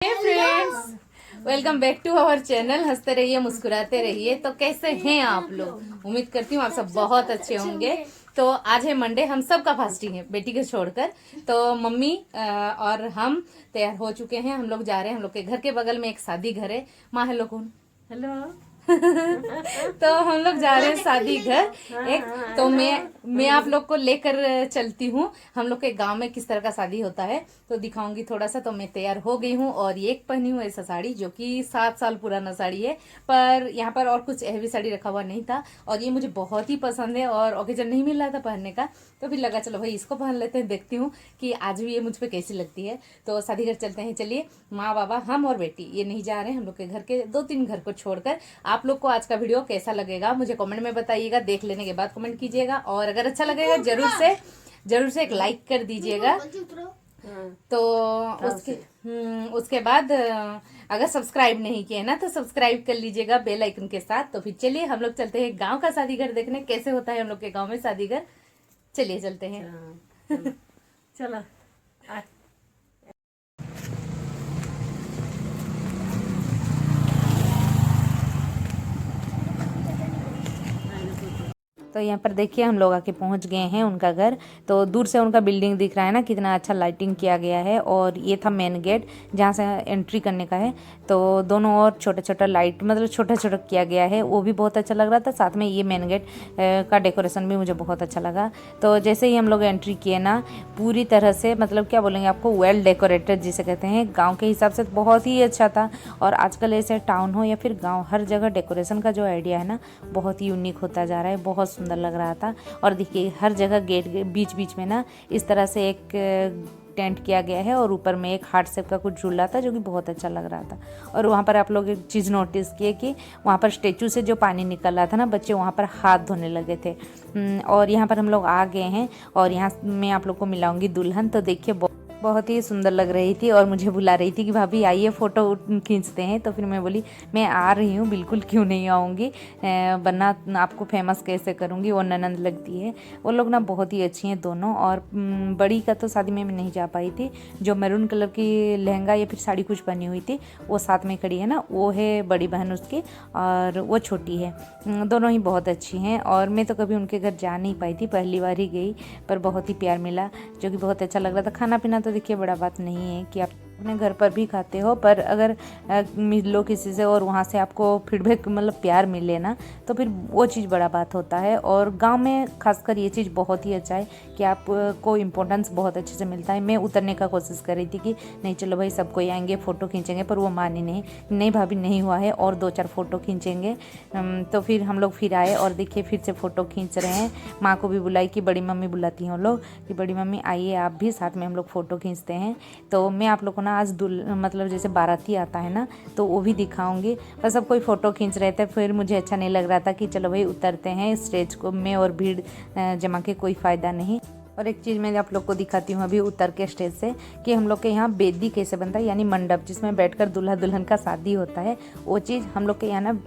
Friends, welcome back to our channel. हंसते रहिए मुस्कुराते रहिए। तो कैसे हैं आप लोग? उम्मीद करती हूँ आप सब बहुत अच्छे होंगे। तो आज है मंडे, हम सब का फास्टिंग है बेटी को छोड़कर। तो मम्मी और हम तैयार हो चुके हैं। हम लोग जा रहे हैं। हम लोग के घर के बगल में एक शादी घर है। माँ हेलो कौन हेलो। तो हम लोग जा रहे हैं शादी घर एक। तो मैं आप लोग को लेकर चलती हूँ हम लोग के गांव में किस तरह का शादी होता है, तो दिखाऊंगी थोड़ा सा। तो मैं तैयार हो गई हूँ और ये एक पहनी हूँ ऐसा साड़ी जो कि 7 साल पुराना साड़ी है, पर यहाँ पर और कुछ हैवी साड़ी रखा हुआ नहीं था और ये मुझे बहुत ही पसंद है और ओकेजन नहीं मिल रहा था पहनने का। तो फिर लगा चलो भाई इसको पहन लेते हैं, देखती हूँ कि आज भी ये मुझ पर कैसी लगती है। तो शादी घर चलते हैं। चलिए, माँ बाबा हम और बेटी ये नहीं जा रहे हैं, हम लोग के घर के 2-3 घर को छोड़कर। आप लोग को आज का वीडियो कैसा लगेगा मुझे कमेंट में बताइएगा। देख लेने के बाद कमेंट कीजिएगा और अगर अच्छा लगेगा जरूर से एक लाइक कर दीजिएगा। तो उसके बाद अगर सब्सक्राइब नहीं किए ना तो सब्सक्राइब कर लीजिएगा बेल आइकन के साथ। तो फिर चलिए हम लोग चलते हैं गांव का शादी घर देखने, कैसे होता है हम लोग के गांव में शादी घर। चलिए चलते हैं। चलो। तो यहाँ पर देखिए हम लोग आके पहुँच गए हैं उनका घर। तो दूर से उनका बिल्डिंग दिख रहा है ना, कितना अच्छा लाइटिंग किया गया है। और ये था मेन गेट जहाँ से एंट्री करने का है। तो दोनों ओर छोटा छोटा लाइट, मतलब छोटा छोटा किया गया है, वो भी बहुत अच्छा लग रहा था। साथ में ये मेन गेट का डेकोरेशन भी मुझे बहुत अच्छा लगा। तो जैसे ही हम लोग एंट्री किए ना, पूरी तरह से मतलब क्या बोलेंगे आपको, वेल डेकोरेटेड जिसे कहते हैं, गाँव के हिसाब से बहुत ही अच्छा था। और आजकल ऐसे टाउन हो या फिर गाँव, हर जगह डेकोरेशन का जो आइडिया है ना बहुत ही यूनिक होता जा रहा है, बहुत सुंदर लग रहा था। और देखिए हर जगह गेट बीच बीच में ना इस तरह से एक टेंट किया गया है और ऊपर में एक हार्ट शेप का कुछ झूला था जो कि बहुत अच्छा लग रहा था। और वहाँ पर आप लोग एक चीज़ नोटिस किए कि वहाँ पर स्टेचू से जो पानी निकल रहा था ना, बच्चे वहाँ पर हाथ धोने लगे थे। और यहाँ पर हम लोग आ गए हैं और यहाँ मैं आप लोग को मिलाऊंगी दुल्हन। तो देखिए बहुत ही सुंदर लग रही थी और मुझे बुला रही थी कि भाभी आइए फ़ोटो खींचते हैं। तो फिर मैं बोली मैं आ रही हूँ, बिल्कुल क्यों नहीं आऊँगी, वरना आपको फेमस कैसे करूँगी। वो ननंद लगती है। वो लोग ना बहुत ही अच्छी हैं दोनों। और बड़ी का तो शादी में मैं नहीं जा पाई थी, जो मैरून कलर की लहंगा या फिर साड़ी कुछ बनी हुई थी वो साथ में खड़ी है ना, वो है बड़ी बहन उसकी और वो छोटी है। दोनों ही बहुत अच्छी हैं और मैं तो कभी उनके घर जा नहीं पाई थी, पहली बार ही गई, पर बहुत ही प्यार मिला जो कि बहुत अच्छा लग रहा था। खाना पीना तो देखिए बड़ा बात नहीं है कि आप अपने घर पर भी खाते हो, पर अगर मिलो किसी से और वहाँ से आपको फीडबैक मतलब प्यार मिले ना, तो फिर वो चीज़ बड़ा बात होता है। और गांव में खासकर ये चीज़ बहुत ही अच्छा है कि आपको इम्पोर्टेंस बहुत अच्छे से मिलता है। मैं उतरने का कोशिश कर रही थी कि नहीं चलो भाई सबको आएंगे फ़ोटो खींचेंगे, पर वो मानी नहीं भाभी नहीं हुआ है, और 2-4 फ़ोटो खींचेंगे। तो फिर हम लोग फिर आए और देखिए फिर से फ़ोटो खींच रहे हैं। माँ को भी बुलाई कि बड़ी मम्मी बुलाती हैं लोग कि बड़ी मम्मी आइए आप भी, साथ में हम लोग फ़ोटो खींचते हैं। तो मैं आप लोग को ना आज मतलब जैसे बाराती आता है ना तो वो भी दिखाऊंगी। बस सब कोई फ़ोटो खींच रहे थे, फिर मुझे अच्छा नहीं लग रहा था कि चलो भाई उतरते हैं स्टेज को में, और भीड़ जमा के कोई फ़ायदा नहीं। और एक चीज़ मैं आप लोग को दिखाती हूँ अभी उतर के स्टेज से कि हम लोग के यहाँ बेदी कैसे बनता है, यानी मंडप जिसमें बैठकर दूल्हा दुल्हन का शादी होता है। वो चीज़ हम लोग के यहाँ ना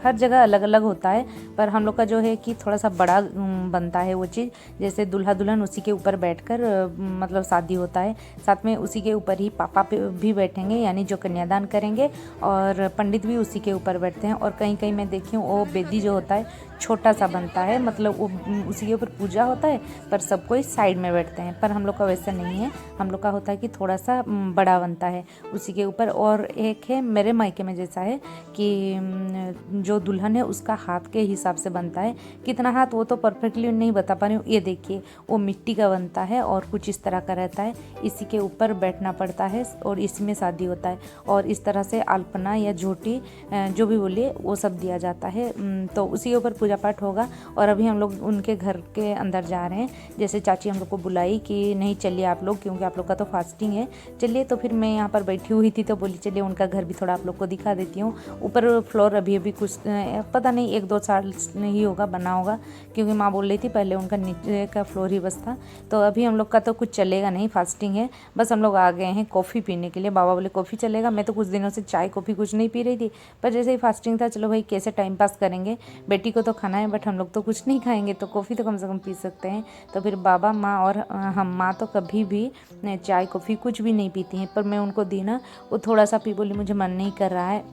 हर जगह अलग अलग होता है, पर हम लोग का जो है कि थोड़ा सा बड़ा बनता है वो चीज़। जैसे दूल्हा दुल्हन उसी के ऊपर बैठकर मतलब शादी होता है, साथ में उसी के ऊपर ही पापा भी बैठेंगे, यानी जो कन्यादान करेंगे, और पंडित भी उसी के ऊपर बैठते हैं। और कहीं कहीं मैं देखी हूँ वो बेदी जो होता है छोटा सा बनता है, मतलब वो उसी के ऊपर पूजा होता है पर सब कोई साइड में बैठते हैं। पर हम लोग का वैसा नहीं है, हम लोग का होता है कि थोड़ा सा बड़ा बनता है उसी के ऊपर। और एक है मेरे मायके में जैसा है कि जो दुल्हन है उसका हाथ के हिसाब से बनता है। कितना हाथ वो तो परफेक्टली नहीं बता पा रही हूँ। ये देखिए वो मिट्टी का बनता है और कुछ इस तरह का रहता है, इसी के ऊपर बैठना पड़ता है और इसी में शादी होता है। और इस तरह से अल्पना या झोटी जो भी बोलिए वो सब दिया जाता है। तो उसी के ऊपर पूजा पाठ होगा। और अभी हम लोग उनके घर के अंदर जा रहे हैं। जैसे चाची हम लोग को बुलाई कि नहीं चलिए आप लोग, क्योंकि आप लोग का तो फास्टिंग है, चलिए। तो फिर मैं यहाँ पर बैठी हुई थी तो बोली चलिए उनका घर भी थोड़ा आप लोग को दिखा देती हूँ। ऊपर फ्लोर अभी कुछ पता नहीं 1-2 साल ही होगा बना होगा, क्योंकि माँ बोल रही थी पहले उनका नीचे का फ्लोर ही बस था। तो अभी हम लोग का तो कुछ चलेगा नहीं, फास्टिंग है। बस हम लोग आ गए हैं कॉफ़ी पीने के लिए। बाबा बोले कॉफ़ी चलेगा। मैं तो कुछ दिनों से चाय कॉफ़ी कुछ नहीं पी रही थी, पर जैसे ही फास्टिंग था चलो भाई कैसे टाइम पास करेंगे, बेटी को तो खाना है बट हम लोग तो कुछ नहीं खाएंगे, तो कॉफ़ी तो कम से कम पी सकते हैं। तो फिर फिर बाबा, माँ और हम, माँ तो कभी भी चाय कॉफ़ी कुछ भी नहीं पीती हैं, पर मैं उनको दी ना, वो थोड़ा सा पी, बोली मुझे मन नहीं कर रहा है,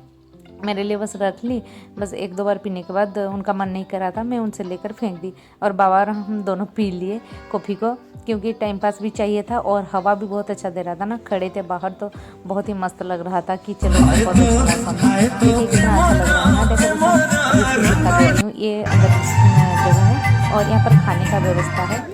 मेरे लिए बस रख ली। बस एक दो बार पीने के बाद उनका मन नहीं कर रहा था, मैं उनसे लेकर फेंक दी, और बाबा और हम दोनों पी लिए कॉफ़ी को, क्योंकि टाइम पास भी चाहिए था और हवा भी बहुत अच्छा दे रहा था ना। खड़े थे बाहर तो बहुत ही मस्त लग रहा था कि चलो बहुत अच्छा मौसम है। देखिए कितना अच्छा लग रहा है ना डेकोरेशन। दिखा दे रही हूँ, ये अंदर जगह है और यहाँ पर खाने का व्यवस्था है,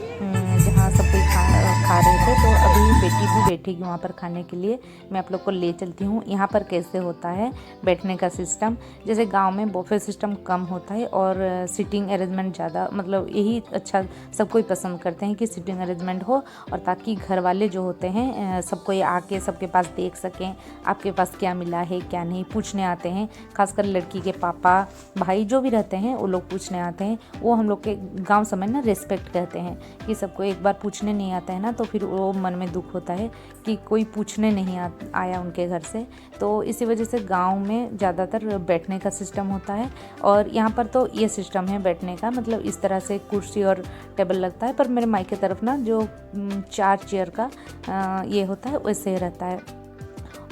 जहाँ सब कोई खा रहे थे। तो अभी बेटी भी बैठेगी वहाँ पर खाने के लिए, मैं आप लोग को ले चलती हूँ। यहाँ पर कैसे होता है बैठने का सिस्टम, जैसे गांव में बुफे सिस्टम कम होता है और सिटिंग अरेंजमेंट ज़्यादा, मतलब यही अच्छा सब कोई पसंद करते हैं कि सिटिंग अरेंजमेंट हो, और ताकि घर वाले जो होते हैं सब कोई आके सबके पास देख सकें आपके पास क्या मिला है क्या नहीं, पूछने आते हैं। खासकर लड़की के पापा भाई जो भी रहते हैं वो लोग पूछने आते हैं। वो हम लोग के गाँव समय ना रिस्पेक्ट करते हैं कि सबको एक बार पूछने नहीं आता है ना, तो फिर वो मन में दुख होता है कि कोई पूछने नहीं आया उनके घर से। तो इसी वजह से गांव में ज़्यादातर बैठने का सिस्टम होता है, और यहाँ पर तो ये सिस्टम है बैठने का, मतलब इस तरह से कुर्सी और टेबल लगता है। पर मेरे मायके तरफ ना जो 4 चेयर का ये होता है वैसे रहता है।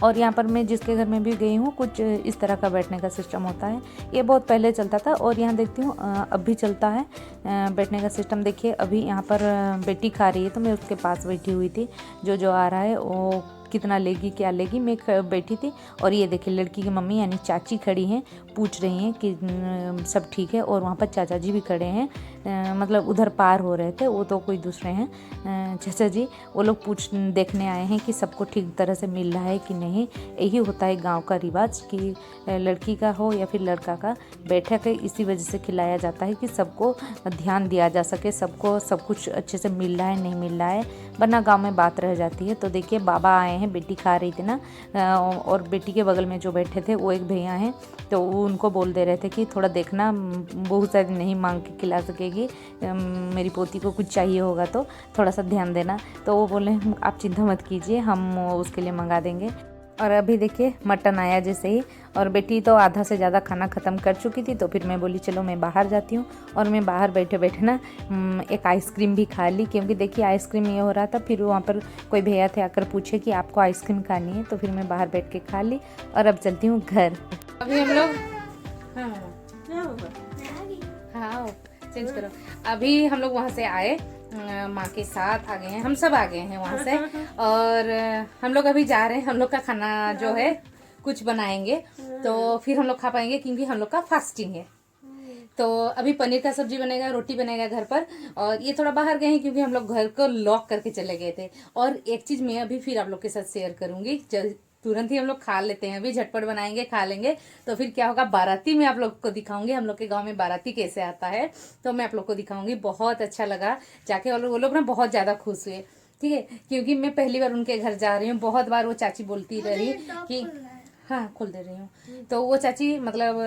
और यहाँ पर मैं जिसके घर में भी गई हूँ कुछ इस तरह का बैठने का सिस्टम होता है। ये बहुत पहले चलता था और यहाँ देखती हूँ अब भी चलता है बैठने का सिस्टम। देखिए अभी यहाँ पर बेटी खा रही है तो मैं उसके पास बैठी हुई थी, जो आ रहा है वो कितना लेगी क्या लेगी, मैं बैठी थी। और ये देखिए लड़की की मम्मी यानी चाची खड़ी हैं, पूछ रही हैं कि सब ठीक है। और वहाँ पर चाचा जी भी खड़े हैं, मतलब उधर पार हो रहे थे, वो तो कोई दूसरे हैं चाचा जी। वो लोग देखने आए हैं कि सबको ठीक तरह से मिल रहा है कि नहीं। यही होता है गांव का रिवाज कि लड़की का हो या फिर लड़का का बैठक है, इसी वजह से खिलाया जाता है कि सबको ध्यान दिया जा सके, सबको सब कुछ अच्छे से मिल रहा है नहीं मिल रहा है, वरना गांव में बात रह जाती है। तो देखिए बाबा आए हैं, बेटी खा रही थी ना, और बेटी के बगल में जो बैठे थे वो एक भैया हैं, तो वो उनको बोल दे रहे थे कि थोड़ा देखना बहू शायद नहीं मांग के खिला सकेगी, मेरी पोती को कुछ चाहिए होगा तो थोड़ा सा ध्यान देना। तो वो बोले आप चिंता मत कीजिए, हम उसके लिए मंगा देंगे। और अभी देखिए मटन आया जैसे ही, और बेटी तो आधा से ज़्यादा खाना ख़त्म कर चुकी थी, तो फिर मैं बोली चलो मैं बाहर जाती हूँ। और मैं बाहर बैठे बैठे ना एक आइसक्रीम भी खा ली, क्योंकि देखिए आइसक्रीम ये हो रहा था। फिर वहाँ पर कोई भैया थे आकर पूछे कि आपको आइसक्रीम खानी है, तो फिर मैं बाहर बैठ के खा ली। और अब चलती हूँ घर। अभी हम लोग हाँ चेंज करो। अभी हम लोग वहाँ से आए, माँ के साथ आ गए हैं, हम सब आ गए हैं वहाँ से। और हम लोग अभी जा रहे हैं, हम लोग का खाना जो है कुछ बनाएंगे तो फिर हम लोग खा पाएंगे, क्योंकि हम लोग का फास्टिंग है। तो अभी पनीर का सब्जी बनेगा, रोटी बनेगा घर पर। और ये थोड़ा बाहर गए हैं क्योंकि हम लोग घर को लॉक करके चले गए थे। और एक चीज मैं अभी फिर आप लोग के साथ शेयर करूंगी, तुरंत ही हम लोग खा लेते हैं, अभी झटपट बनाएंगे खा लेंगे। तो फिर क्या होगा, बाराती में आप लोग को दिखाऊंगी हम लोग के गांव में बाराती कैसे आता है, तो मैं आप लोग को दिखाऊंगी। बहुत अच्छा लगा जाके, और वो लोग ना बहुत ज़्यादा खुश हुए, ठीक है, क्योंकि मैं पहली बार उनके घर जा रही हूँ। बहुत बार वो चाची बोलती रही कि हाँ खोल दे रही हूँ। तो वो चाची मतलब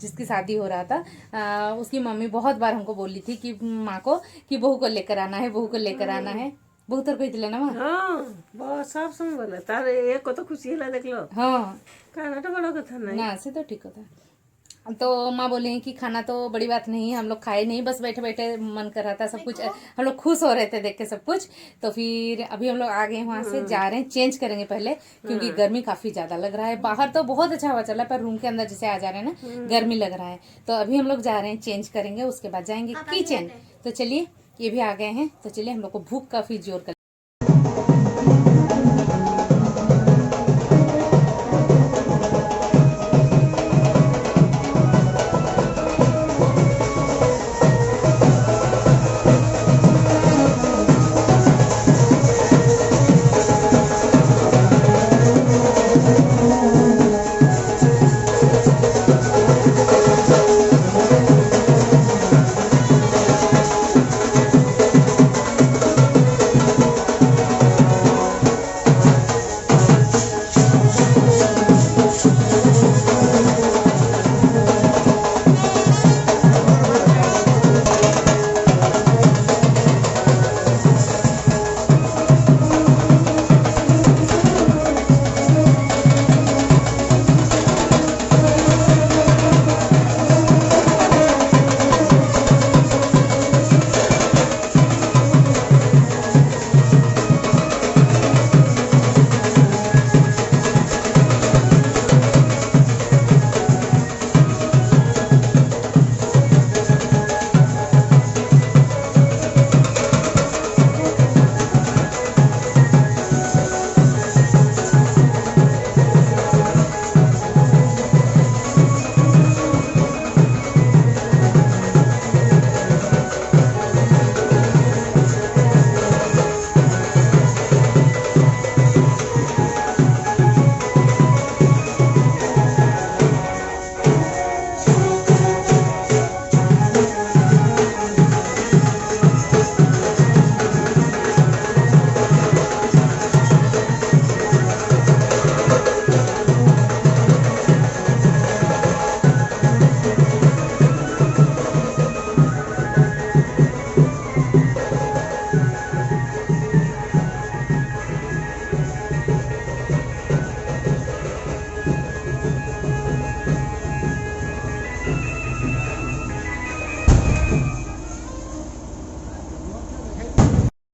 जिसकी शादी हो रहा था उसकी मम्मी बहुत बार हमको बोली थी कि माँ को कि बहू को लेकर आना है, बहू को लेकर आना है। बहुत तर कहती ना माँ, हाँ बहुत सब समय बोले तारे एक को तो खुशी है देख लो। हाँ खाना तो बड़ा कथा नहीं ना से तो ठीक होता। तो माँ बोले कि खाना तो बड़ी बात नहीं है, हम लोग खाए नहीं, बस बैठे बैठे मन कर रहा था, सब कुछ हम लोग खुश हो रहे थे देख के सब कुछ। तो फिर अभी हम लोग आ गए वहां से, जा रहे हैं, चेंज करेंगे पहले क्योंकि गर्मी काफी ज्यादा लग रहा है। बाहर तो बहुत अच्छा हवा चल रहा है, पर रूम के अंदर जैसे आ जा रहे हैं ना गर्मी लग रहा है। तो अभी हम लोग जा रहे हैं, चेंज करेंगे, उसके बाद जाएंगे किचन। तो चलिए ये भी आ गए हैं, तो चलिए हम लोग को भूख काफी जोर कर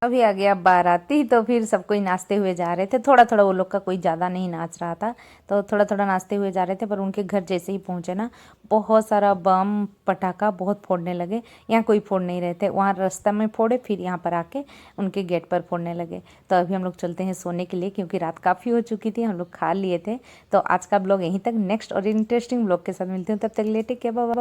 अभी आ गया बाराती, तो फिर सब कोई नाचते हुए जा रहे थे। थोड़ा थोड़ा, वो लोग का कोई ज़्यादा नहीं नाच रहा था, तो थोड़ा थोड़ा नाचते हुए जा रहे थे। पर उनके घर जैसे ही पहुँचे ना, बहुत सारा बम पटाखा बहुत फोड़ने लगे। यहाँ कोई फोड़ नहीं रहे थे, वहाँ रास्ता में फोड़े, फिर यहाँ पर आके उनके गेट पर फोड़ने लगे। तो अभी हम लोग चलते हैं सोने के लिए, क्योंकि रात काफ़ी हो चुकी थी, हम लोग खा लिए थे। तो आज का ब्लॉग यहीं तक। नेक्स्ट और इंटरेस्टिंग ब्लॉग के साथ मिलती हूँ, तब तक के लिए टेक केयर, बाय बाय।